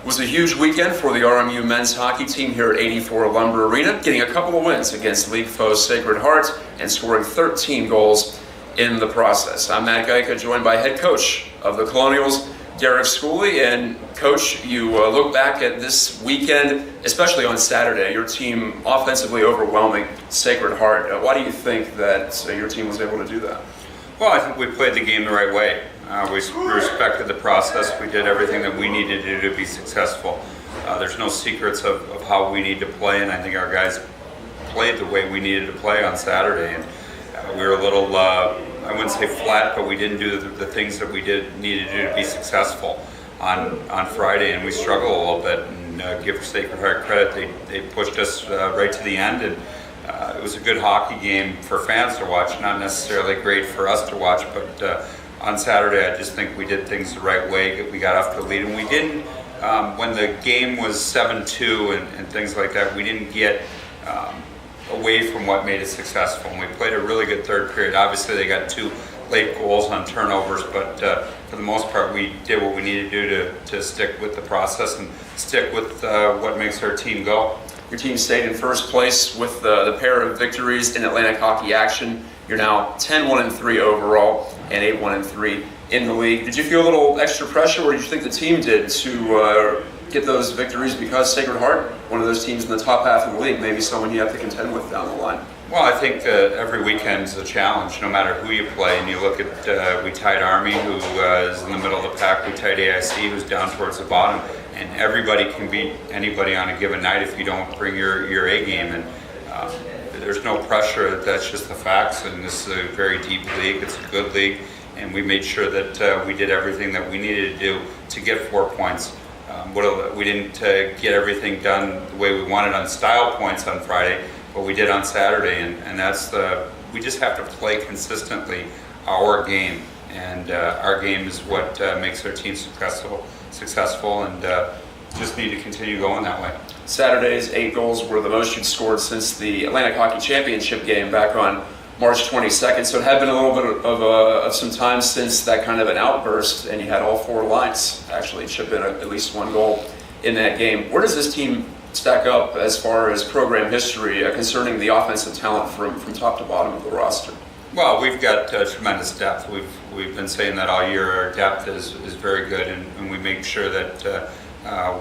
It was a huge weekend for the RMU men's hockey team here at 84 Lumber Arena, getting a couple of wins against league foes Sacred Heart and scoring 13 goals in the process. I'm Matt Geica, joined by head coach of the Colonials, Derek Schooley. And Coach, you look back at this weekend, especially on Saturday, your team offensively overwhelming Sacred Heart. Why do you think that your team was able to do that? Well, I think we played the game the right way. We respected the process. We did everything that we needed to do to be successful. There's no secrets of how we need to play, and I think our guys played the way we needed to play on Saturday. And we were a little, I wouldn't say flat, but we didn't do the things that we needed to do to be successful on Friday, and we struggled a little bit. And give Sacred Heart credit, they pushed us right to the end, and it was a good hockey game for fans to watch, not necessarily great for us to watch, but on Saturday I just think we did things the right way. We got off to a lead, and we didn't, when the game was 7-2 and things like that, we didn't get away from what made it successful. And we played a really good third period. Obviously they got 2 late goals on turnovers, but for the most part we did what we needed to do to stick with the process and stick with what makes our team go. Your team stayed in first place with the pair of victories in Atlantic hockey action. You're now 10-1-3 overall and 8-1-3 in the league. Did you feel a little extra pressure, or did you think the team did to get those victories because Sacred Heart, one of those teams in the top half of the league, maybe someone you have to contend with down the line? Well, I think every weekend is a challenge, no matter who you play. And you look at, we tied Army, who is in the middle of the pack. We tied AIC, who's down towards the bottom. And everybody can beat anybody on a given night if you don't bring your A game. And there's no pressure. That's just the facts. And this is a very deep league. It's a good league. And we made sure that we did everything that we needed to do to get 4 points. We didn't get everything done the way we wanted on style points on Friday, but we did on Saturday. And that's we just have to play consistently our game. And our game is what makes our team successful, and just need to continue going that way. Saturday's 8 goals were the most you'd scored since the Atlantic Hockey Championship game back on March 22nd, so it had been a little bit of some time since that kind of an outburst, and you had all 4 lines actually chip in at least 1 goal in that game. Where does this team stack up as far as program history concerning the offensive talent from top to bottom of the roster? Well, we've got tremendous depth. We've been saying that all year. Our depth is very good, and we make sure that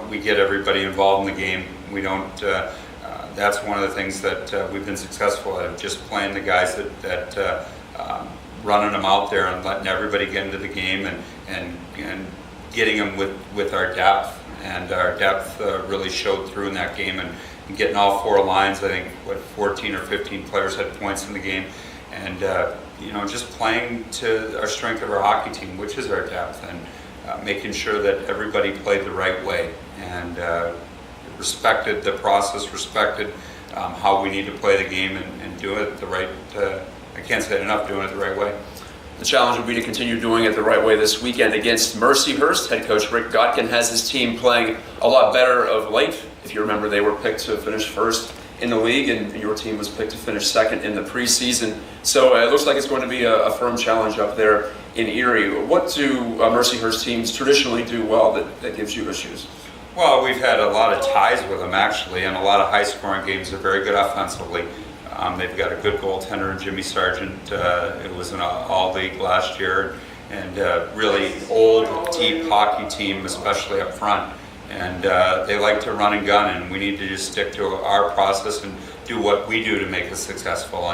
we get everybody involved in the game. We don't. That's one of the things that we've been successful at, just playing the guys that running them out there and letting everybody get into the game and getting them with our depth. And our depth really showed through in that game, and getting all 4 lines. I think 14 or 15 players had points in the game. And just playing to our strength of our hockey team, which is our depth, and making sure that everybody played the right way and respected the process, respected how we need to play the game, and do it the right. I can't say it enough, doing it the right way. The challenge will be to continue doing it the right way this weekend against Mercyhurst. Head coach Rick Godkin has his team playing a lot better of late. If you remember, they were picked to finish first in the league, and your team was picked to finish second in the preseason. So it looks like it's going to be a firm challenge up there in Erie. What do Mercyhurst teams traditionally do well that gives you issues? Well, we've had a lot of ties with them, actually, and a lot of high-scoring games. They're very good offensively. They've got a good goaltender in Jimmy Sargent. It was an all-league last year, and really old, deep hockey team, especially up front. And they like to run and gun, and we need to just stick to our process and do what we do to make us successful.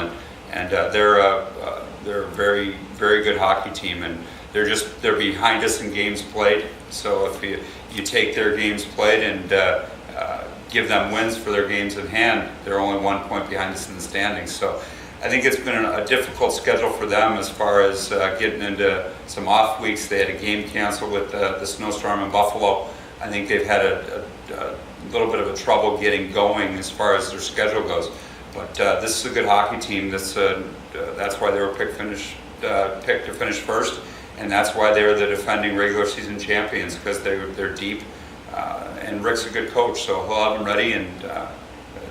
And they're a very, very good hockey team, and they're behind us in games played. So if you take their games played and give them wins for their games in hand, they're only 1 point behind us in the standings. So I think it's been a difficult schedule for them as far as getting into some off weeks. They had a game canceled with the snowstorm in Buffalo. I think they've had a little bit of a trouble getting going as far as their schedule goes. But this is a good hockey team. That's why they were picked to finish first, and that's why they're the defending regular season champions, because they're deep. And Rick's a good coach, so he'll have them ready, and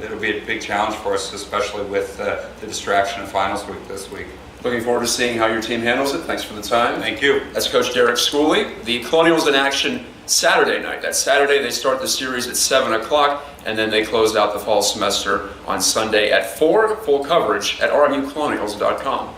it'll be a big challenge for us, especially with the distraction of finals week this week. Looking forward to seeing how your team handles it. Thanks for the time. Thank you. That's Coach Derek Schooley. The Colonials in action Saturday night. That Saturday they start the series at 7 o'clock, and then they close out the fall semester on Sunday at 4. Full coverage at rmucolonials.com.